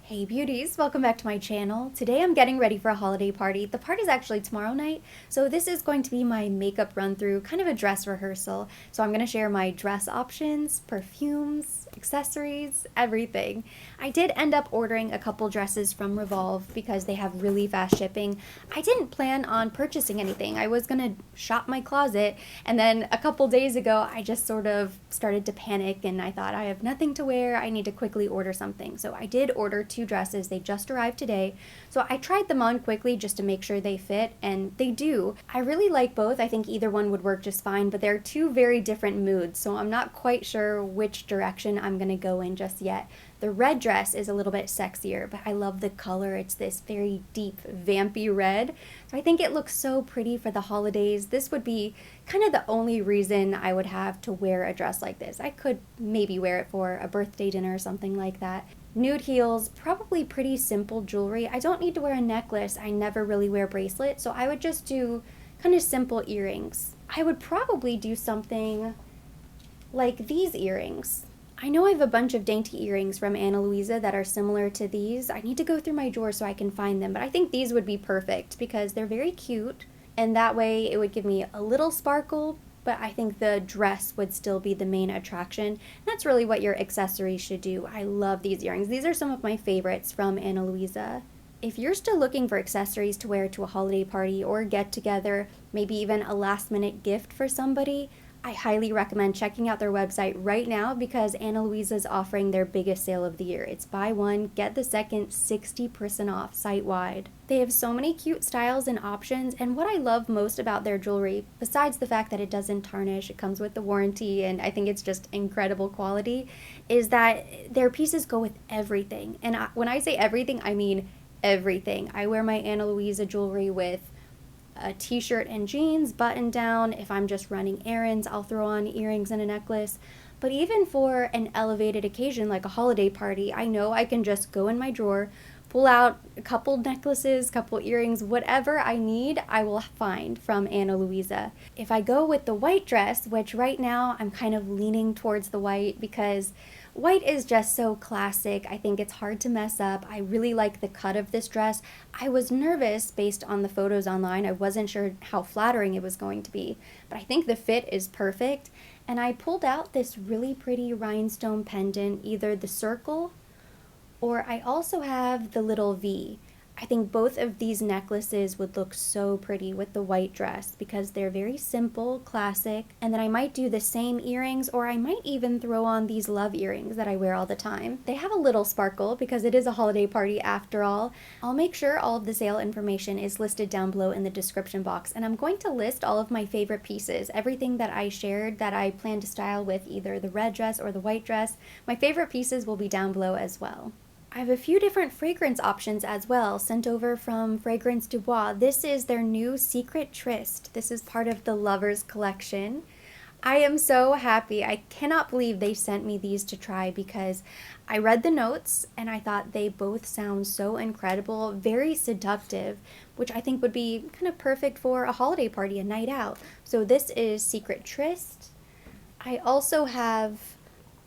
Hey beauties, welcome back to my channel. Today I'm getting ready for a holiday party. The party's actually tomorrow night, so this is going to be my makeup run through, kind of a dress rehearsal. So I'm going to share my dress options, perfumes, accessories, everything. I did end up ordering a couple dresses from Revolve because they have really fast shipping. I didn't plan on purchasing anything. I was going to shop my closet, and then a couple days ago I just sort of started to panic and I thought I have nothing to wear. I need to quickly order something. So I did order two dresses. They just arrived today. So I tried them on quickly just to make sure they fit, and they do. I really like both. I think either one would work just fine, but they're two very different moods, so I'm not quite sure which direction I'm gonna go in just yet. The red dress is a little bit sexier, but I love the color. It's this very deep, vampy red. So I think it looks so pretty for the holidays. This would be kind of the only reason I would have to wear a dress like this. I could maybe wear it for a birthday dinner or something like that. Nude heels, probably pretty simple jewelry. I don't need to wear a necklace. I never really wear bracelets, so I would just do kind of simple earrings. I would probably do something like these earrings. I know I have a bunch of dainty earrings from Ana Luisa that are similar to these. I need to go through my drawer so I can find them, but I think these would be perfect because they're very cute, and that way it would give me a little sparkle, but I think the dress would still be the main attraction. That's really what your accessories should do. I love these earrings. These are some of my favorites from Ana Luisa. If you're still looking for accessories to wear to a holiday party or get together, maybe even a last minute gift for somebody, I highly recommend checking out their website right now because Ana Luisa is offering their biggest sale of the year. It's buy one, get the second, 60% off site-wide. They have so many cute styles and options, and what I love most about their jewelry, besides the fact that it doesn't tarnish, it comes with the warranty, and I think it's just incredible quality, is that their pieces go with everything. And when I say everything, I mean everything. I wear my Ana Luisa jewelry with a t-shirt and jeans, button down. If I'm just running errands, I'll throw on earrings and a necklace. But even for an elevated occasion like a holiday party, I know I can just go in my drawer, pull out a couple necklaces, couple earrings, whatever I need, I will find from Ana Luisa. If I go with the white dress, which right now I'm kind of leaning towards the white because white is just so classic. I think it's hard to mess up. I really like the cut of this dress. I was nervous based on the photos online. I wasn't sure how flattering it was going to be, but I think the fit is perfect. And I pulled out this really pretty rhinestone pendant, either the circle or I also have the little V. I think both of these necklaces would look so pretty with the white dress because they're very simple, classic, and then I might do the same earrings, or I might even throw on these love earrings that I wear all the time. They have a little sparkle because it is a holiday party after all. I'll make sure all of the sale information is listed down below in the description box, and I'm going to list all of my favorite pieces, everything that I shared that I plan to style with either the red dress or the white dress. My favorite pieces will be down below as well. I have a few different fragrance options as well, sent over from Fragrance Du Bois. This is their new Secret Tryst. This is part of the Lovers collection. I am so happy. I cannot believe they sent me these to try because I read the notes and I thought they both sound so incredible, very seductive, which I think would be kind of perfect for a holiday party, a night out. So this is Secret Tryst. I also have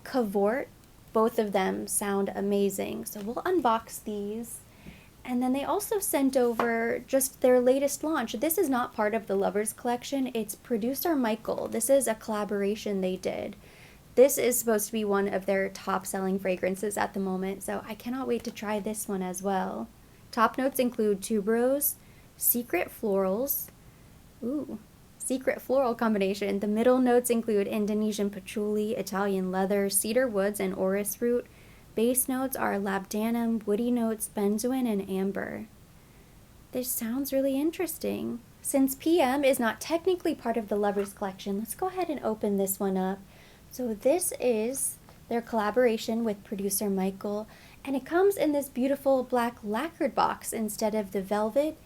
Cavort. Both of them sound amazing, so we'll unbox these. And then they also sent over just their latest launch. This is not part of the Lovers collection, it's Producer Michael. This is a collaboration they did. This is supposed to be one of their top selling fragrances at the moment, so I cannot wait to try this one as well. Top notes include tuberose, secret florals, secret floral combination. The middle notes include Indonesian patchouli, Italian leather, cedar woods, and orris root. Base notes are labdanum, woody notes, benzoin, and amber. This sounds really interesting. Since PM is not technically part of the Lovers collection, let's go ahead and open this one up. So this is their collaboration with Producer Michael, and it comes in this beautiful black lacquered box instead of the velvet.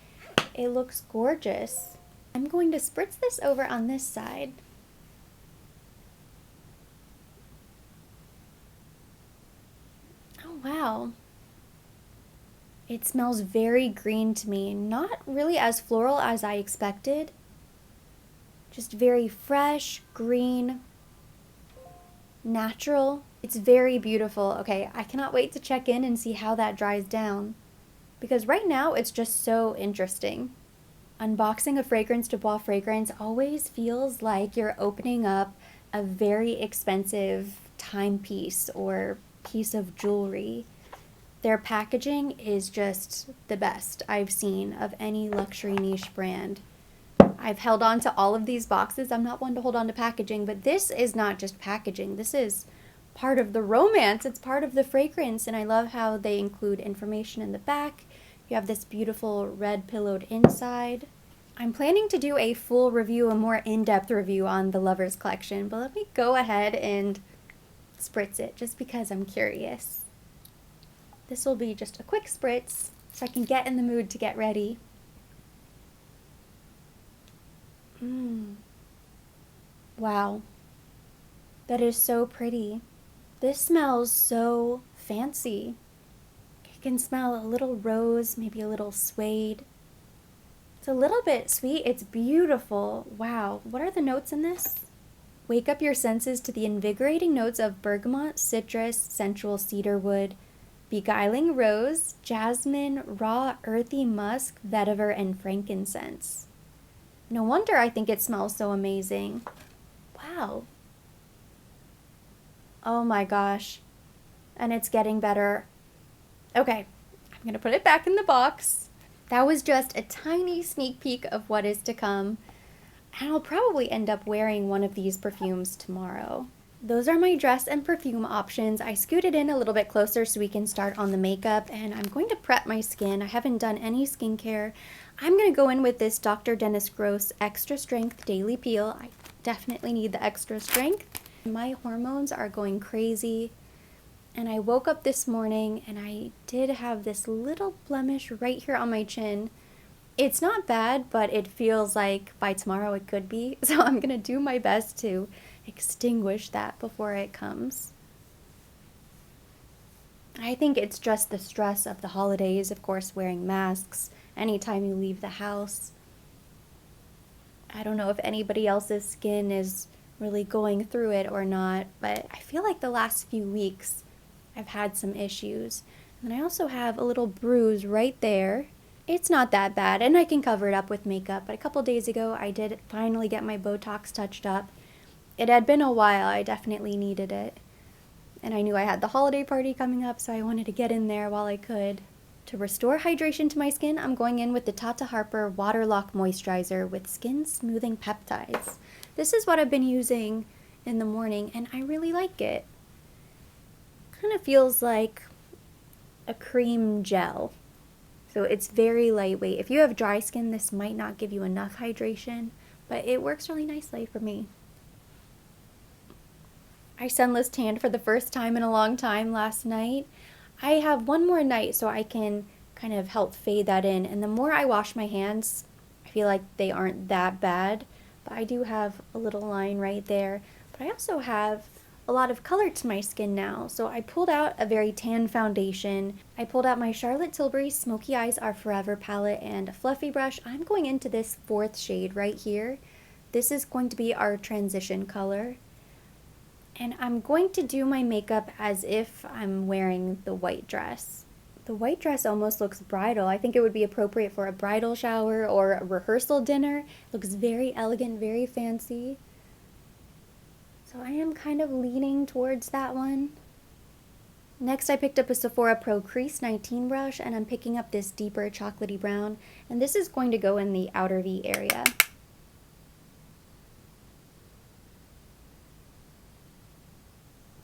It looks gorgeous. I'm going to spritz this over on this side. Oh wow. It smells very green to me. Not really as floral as I expected. Just very fresh, green, natural. It's very beautiful. Okay, I cannot wait to check in and see how that dries down. Because right now it's just so interesting. Unboxing a fragrance de bois fragrance always feels like you're opening up a very expensive timepiece or piece of jewelry. Their packaging is just the best I've seen of any luxury niche brand. I've held on to all of these boxes. I'm not one to hold on to packaging, but this is not just packaging. This is part of the romance. It's part of the fragrance, and I love how they include information in the back. You have this beautiful red pillowed inside. I'm planning to do a full review, a more in-depth review on the Lovers collection, but let me go ahead and spritz it just because I'm curious. This will be just a quick spritz so I can get in the mood to get ready. Wow, that is so pretty. This smells so fancy. You can smell a little rose, maybe a little suede. It's a little bit sweet. It's beautiful. Wow, what are the notes in this? Wake up your senses to the invigorating notes of bergamot, citrus, sensual cedarwood, beguiling rose, jasmine, raw earthy musk, vetiver, and frankincense. No wonder I think it smells so amazing. Wow. Oh my gosh. And it's getting better. Okay, I'm gonna put it back in the box. That was just a tiny sneak peek of what is to come. And I'll probably end up wearing one of these perfumes tomorrow. Those are my dress and perfume options. I scooted in a little bit closer so we can start on the makeup, and I'm going to prep my skin. I haven't done any skincare. I'm going to go in with this Dr. Dennis Gross Extra Strength Daily Peel. I definitely need the extra strength. My hormones are going crazy, and I woke up this morning and I did have this little blemish right here on my chin. It's not bad, but it feels like by tomorrow it could be, so I'm going to do my best to extinguish that before it comes. I think it's just the stress of the holidays, of course, wearing masks anytime you leave the house. I don't know if anybody else's skin is really going through it or not, but I feel like the last few weeks I've had some issues. And I also have a little bruise right there. It's not that bad, and I can cover it up with makeup, but a couple days ago I did finally get my Botox touched up. It had been a while. I definitely needed it. And I knew I had the holiday party coming up, so I wanted to get in there while I could. To restore hydration to my skin, I'm going in with the Tata Harper Waterlock Moisturizer with Skin Smoothing Peptides. This is what I've been using in the morning, and I really like it. Kind of feels like a cream gel. So it's very lightweight. If you have dry skin, this might not give you enough hydration, but it works really nicely for me. I sunless tanned for the first time in a long time last night. I have one more night so I can kind of help fade that in. And the more I wash my hands, I feel like they aren't that bad. But I do have a little line right there. But I also have a lot of color to my skin now. So I pulled out a very tan foundation. I pulled out my Charlotte Tilbury Smoky Eyes Are Forever palette and a fluffy brush. I'm going into this 4th shade right here. This is going to be our transition color. And I'm going to do my makeup as if I'm wearing the white dress. The white dress almost looks bridal. I think it would be appropriate for a bridal shower or a rehearsal dinner. It looks very elegant, very fancy. So I am kind of leaning towards that one. Next, I picked up a Sephora Pro Crease 19 brush, and I'm picking up this deeper chocolatey brown. And this is going to go in the outer V area.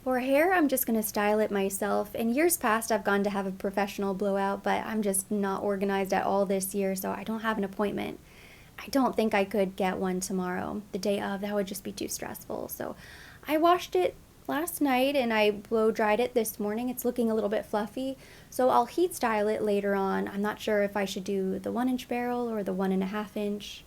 For hair, I'm just going to style it myself. In years past, I've gone to have a professional blowout, but I'm just not organized at all this year, so I don't have an appointment. I don't think I could get one tomorrow. The day of, that would just be too stressful. So I washed it last night and I blow dried it this morning. It's looking a little bit fluffy, so I'll heat style it later on. I'm not sure if I should do the 1-inch barrel or the 1.5 inch.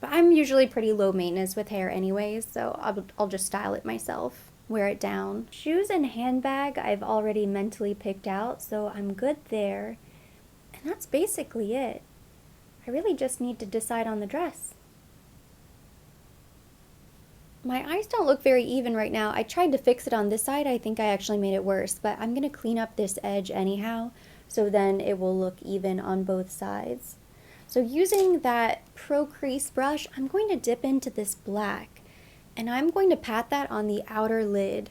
But I'm usually pretty low maintenance with hair anyways, so I'll just style it myself. Wear it down. Shoes and handbag I've already mentally picked out, so I'm good there. And that's basically it. I really just need to decide on the dress. My eyes don't look very even right now. I tried to fix it on this side. I think I actually made it worse, but I'm going to clean up this edge anyhow, so then it will look even on both sides. So using that Pro Crease brush, I'm going to dip into this black, and I'm going to pat that on the outer lid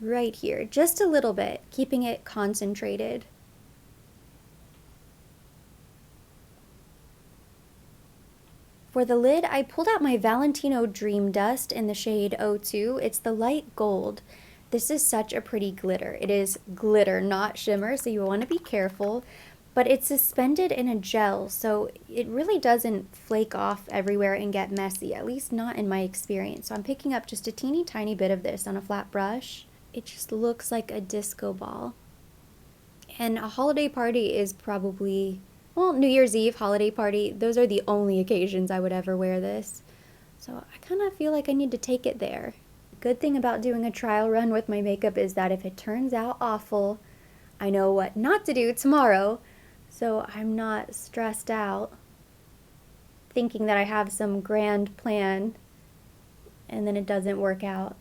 right here, just a little bit, keeping it concentrated. For the lid, I pulled out my Valentino Dream Dust in the shade 02. It's the light gold. This is such a pretty glitter. It is glitter, not shimmer, so you want to be careful. But it's suspended in a gel, so it really doesn't flake off everywhere and get messy, at least not in my experience. So I'm picking up just a teeny tiny bit of this on a flat brush. It just looks like a disco ball. And a holiday party is probably, well, New Year's Eve, holiday party, those are the only occasions I would ever wear this. So I kind of feel like I need to take it there. Good thing about doing a trial run with my makeup is that if it turns out awful, I know what not to do tomorrow, so I'm not stressed out thinking that I have some grand plan and then it doesn't work out.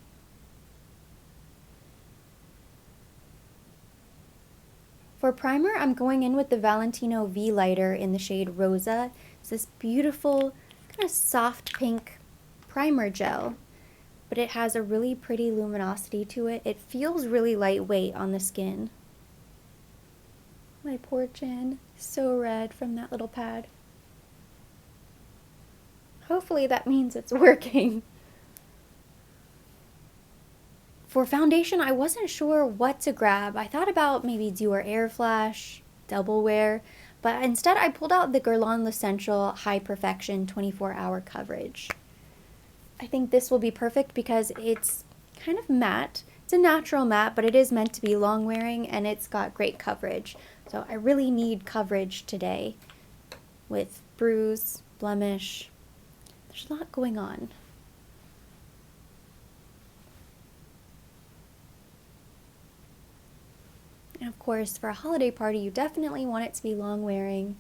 For primer, I'm going in with the Valentino V Lighter in the shade Rosa. It's this beautiful, kind of soft pink primer gel, but it has a really pretty luminosity to it. It feels really lightweight on the skin. My poor chin, so red from that little pad. Hopefully that means it's working. For foundation, I wasn't sure what to grab. I thought about maybe Duo Air Flash, Double Wear, but instead I pulled out the Guerlain L'Essential High Perfection 24-Hour Coverage. I think this will be perfect because it's kind of matte. It's a natural matte, but it is meant to be long wearing and it's got great coverage. So I really need coverage today with bruise, blemish. There's a lot going on. And of course, for a holiday party, you definitely want it to be long wearing.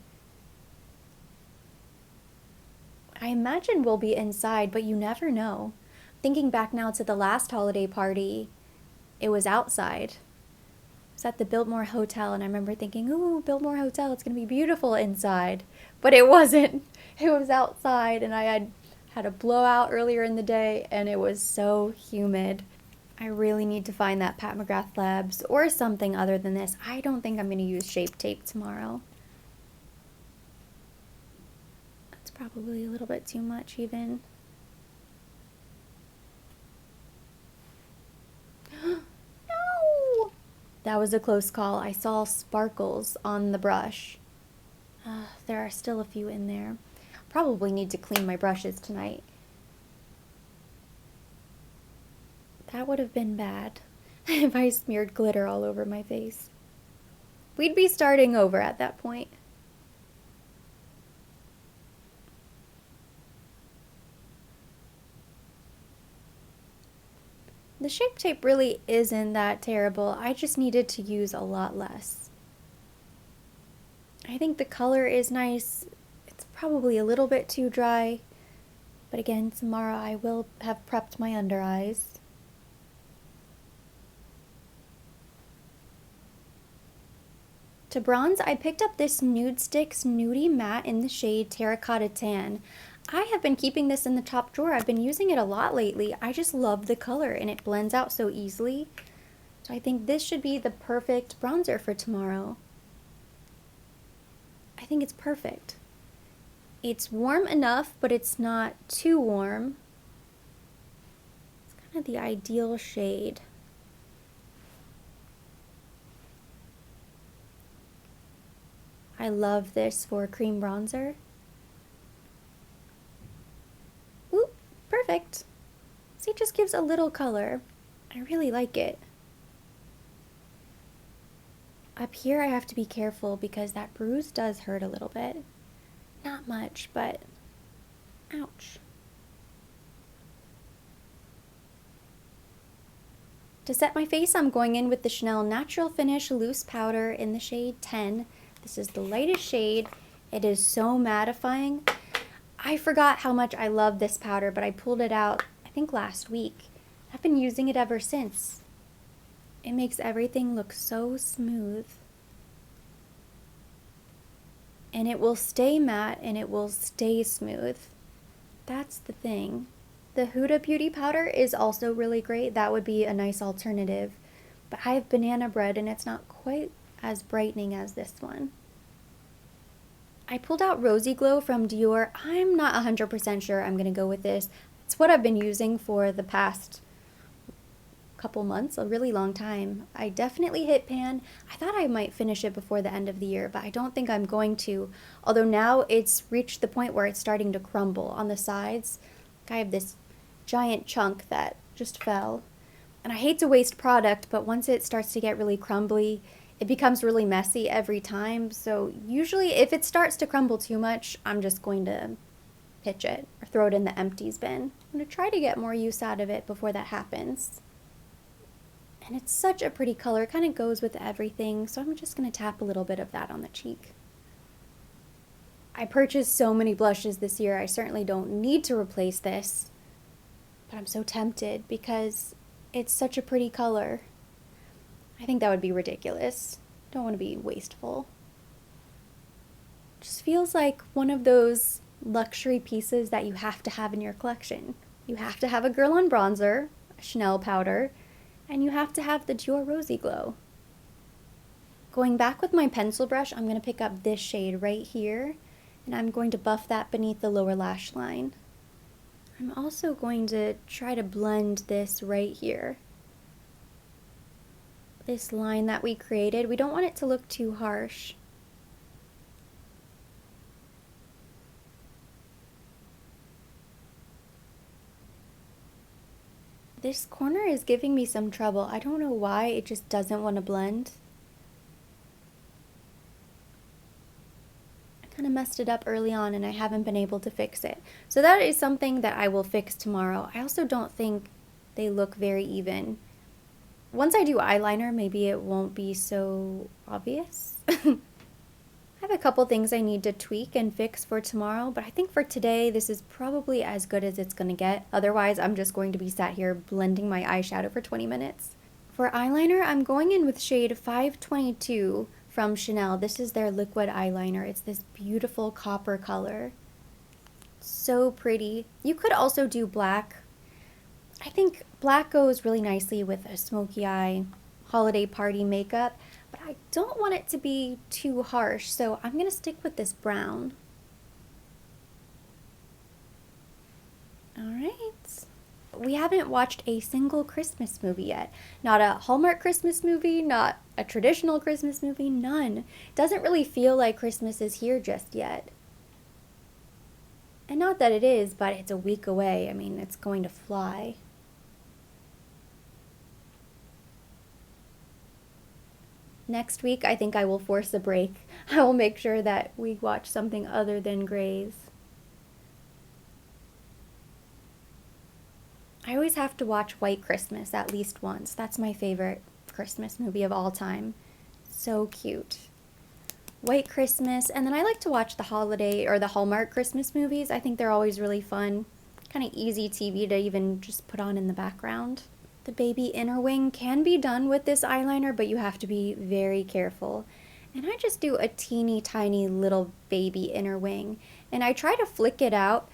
I imagine we'll be inside, but you never know. Thinking back now to the last holiday party, it was outside. It was at the Biltmore Hotel, and I remember thinking, ooh, Biltmore Hotel, it's going to be beautiful inside. But it wasn't. It was outside, and I had a blowout earlier in the day, and it was so humid. I really need to find that Pat McGrath Labs or something other than this. I don't think I'm going to use Shape Tape tomorrow. That's probably a little bit too much even. No! That was a close call. I saw sparkles on the brush. There are still a few in there. Probably need to clean my brushes tonight. That would have been bad if I smeared glitter all over my face. We'd be starting over at that point. The Shape Tape really isn't that terrible. I just needed to use a lot less. I think the color is nice. It's probably a little bit too dry. But again, tomorrow I will have prepped my under eyes. To bronze, I picked up this Nude Sticks Nudie Matte in the shade Terracotta Tan. I have been keeping this in the top drawer. I've been using it a lot lately. I just love the color and it blends out so easily. So I think this should be the perfect bronzer for tomorrow. I think it's perfect. It's warm enough, but it's not too warm. It's kind of the ideal shade. I love this for cream bronzer. Ooh, perfect. See, it just gives a little color. I really like it. Up here I have to be careful because that bruise does hurt a little bit. Not much, but ouch. To set my face, I'm going in with the Chanel Natural Finish Loose Powder in the shade 10. This is the lightest shade. It is so mattifying. I forgot how much I love this powder, but I pulled it out, I think last week. I've been using it ever since. It makes everything look so smooth. And it will stay matte and it will stay smooth. That's the thing. The Huda Beauty powder is also really great. That would be a nice alternative. But I have banana bread and it's not quite as brightening as this one. I pulled out Rosy Glow from Dior. I'm not 100% sure I'm going to go with this. It's what I've been using for the past couple months, a really long time. I definitely hit pan. I thought I might finish it before the end of the year, but I don't think I'm going to. Although now it's reached the point where it's starting to crumble on the sides. I have this giant chunk that just fell. And I hate to waste product, but once it starts to get really crumbly, it becomes really messy every time. So usually if it starts to crumble too much, I'm just going to pitch it or throw it in the empties bin. I'm going to try to get more use out of it before that happens. And it's such a pretty color, it kind of goes with everything, so I'm just going to tap a little bit of that on the cheek. I purchased so many blushes this year, I certainly don't need to replace this, but I'm so tempted because it's such a pretty color. I think that would be ridiculous. Don't want to be wasteful. Just feels like one of those luxury pieces that you have to have in your collection. You have to have a Guerlain bronzer, a Chanel powder, and you have to have the Dior Rosy Glow. Going back with my pencil brush, I'm going to pick up this shade right here, and I'm going to buff that beneath the lower lash line. I'm also going to try to blend this right here. This line that we created, we don't want it to look too harsh. This corner is giving me some trouble. I don't know why, it just doesn't want to blend. I kind of messed it up early on and I haven't been able to fix it. So that is something that I will fix tomorrow. I also don't think they look very even. Once I do eyeliner, maybe it won't be so obvious. I have a couple things I need to tweak and fix for tomorrow, but I think for today, this is probably as good as it's going to get. Otherwise, I'm just going to be sat here blending my eyeshadow for 20 minutes. For eyeliner, I'm going in with shade 522 from Chanel. This is their liquid eyeliner. It's this beautiful copper color. So pretty. You could also do black. I think black goes really nicely with a smoky eye holiday party makeup, but I don't want it to be too harsh, so I'm going to stick with this brown. Alright. We haven't watched a single Christmas movie yet. Not a Hallmark Christmas movie, not a traditional Christmas movie, none. Doesn't really feel like Christmas is here just yet. And not that it is, but it's a week away. I mean, it's going to fly. Next week, I think I will force a break. I will make sure that we watch something other than Grays. I always have to watch White Christmas at least once. That's my favorite Christmas movie of all time. So cute. White Christmas, and then I like to watch the holiday or the Hallmark Christmas movies. I think they're always really fun. Kind of easy TV to even just put on in the background. The baby inner wing can be done with this eyeliner, but you have to be very careful. And I just do a teeny tiny little baby inner wing. And I try to flick it out,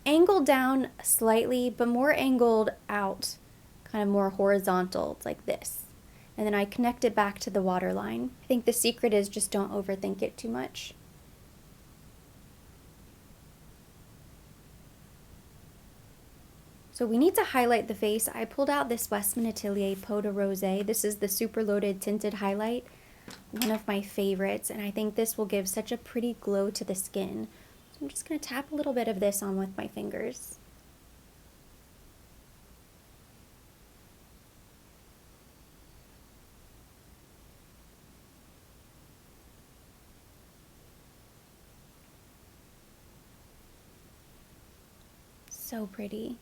angled down slightly, but more angled out, kind of more horizontal, like this. And then I connect it back to the waterline. I think the secret is just don't overthink it too much. So we need to highlight the face. I pulled out this Westman Atelier Peau de Rosé. This is the super loaded tinted highlight, one of my favorites, and I think this will give such a pretty glow to the skin. So I'm just going to tap a little bit of this on with my fingers. So pretty.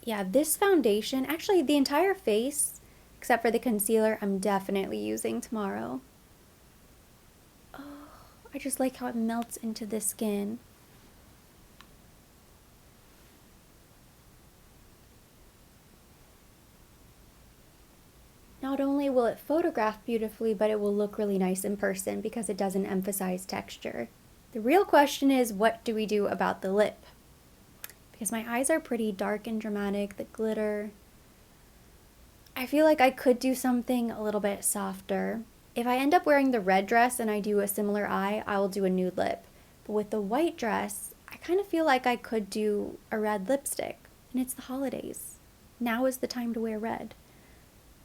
Yeah, this foundation, actually the entire face, except for the concealer, I'm definitely using tomorrow. I just like how it melts into the skin. Not only will it photograph beautifully, but it will look really nice in person because it doesn't emphasize texture. The real question is, what do we do about the lip? Because my eyes are pretty dark and dramatic, the glitter. I feel like I could do something a little bit softer. If I end up wearing the red dress and I do a similar eye, I will do a nude lip. But with the white dress, I kind of feel like I could do a red lipstick. And it's the holidays. Now is the time to wear red.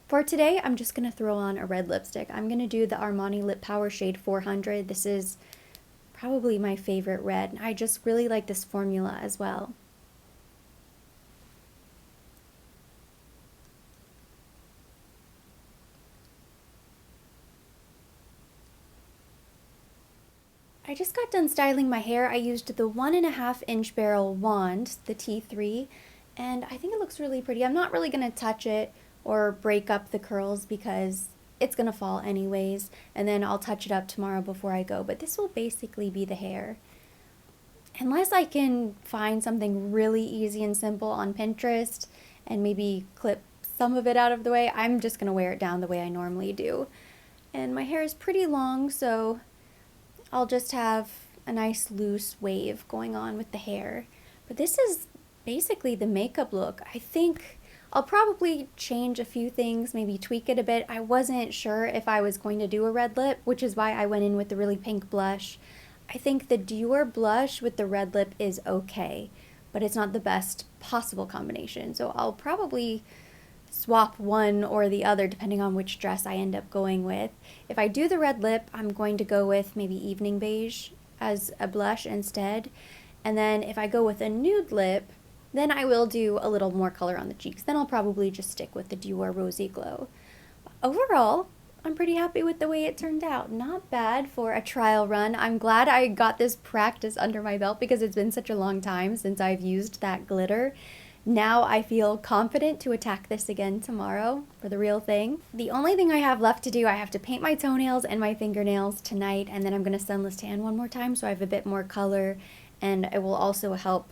For today, I'm just going to throw on a red lipstick. I'm going to do the Armani Lip Power Shade 400. This is probably my favorite red. I just really like this formula as well. I just got done styling my hair. I used the 1.5 inch barrel wand, the T3, and I think it looks really pretty. I'm not really going to touch it or break up the curls because it's going to fall anyways, and then I'll touch it up tomorrow before I go, but this will basically be the hair. Unless I can find something really easy and simple on Pinterest and maybe clip some of it out of the way, I'm just going to wear it down the way I normally do. And my hair is pretty long, so I'll just have a nice loose wave going on with the hair. But this is basically the makeup look. I think I'll probably change a few things, maybe tweak it a bit. I wasn't sure if I was going to do a red lip, which is why I went in with the really pink blush. I think the Dior blush with the red lip is okay, but it's not the best possible combination. So I'll probably swap one or the other depending on which dress I end up going with. If I do the red lip, I'm going to go with maybe Evening Beige as a blush instead. And then if I go with a nude lip, then I will do a little more color on the cheeks. Then I'll probably just stick with the Dior Rosy Glow. Overall, I'm pretty happy with the way it turned out. Not bad for a trial run. I'm glad I got this practice under my belt because it's been such a long time since I've used that glitter. Now I feel confident to attack this again tomorrow for the real thing. The only thing I have left to do, I have to paint my toenails and my fingernails tonight, and then I'm going to sunless tan one more time so I have a bit more color, and it will also help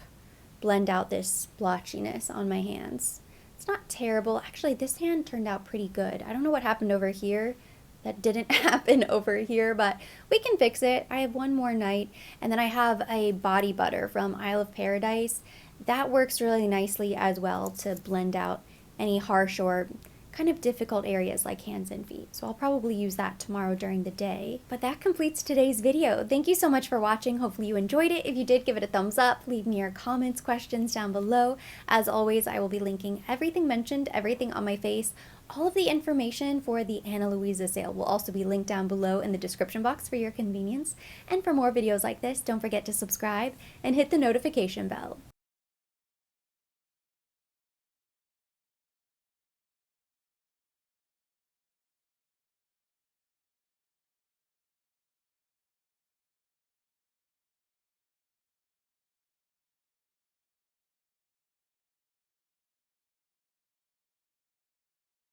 blend out this splotchiness on my hands. It's not terrible. Actually, this hand turned out pretty good. I don't know what happened over here that didn't happen over here, but we can fix it. I have one more night, and then I have a body butter from Isle of Paradise. That works really nicely as well to blend out any harsh or kind of difficult areas like hands and feet. So I'll probably use that tomorrow during the day. But that completes today's video. Thank you so much for watching. Hopefully you enjoyed it. If you did, give it a thumbs up. Leave me your comments, questions down below. As always, I will be linking everything mentioned, everything on my face. All of the information for the Ana Luisa sale will also be linked down below in the description box for your convenience. And for more videos like this, don't forget to subscribe and hit the notification bell.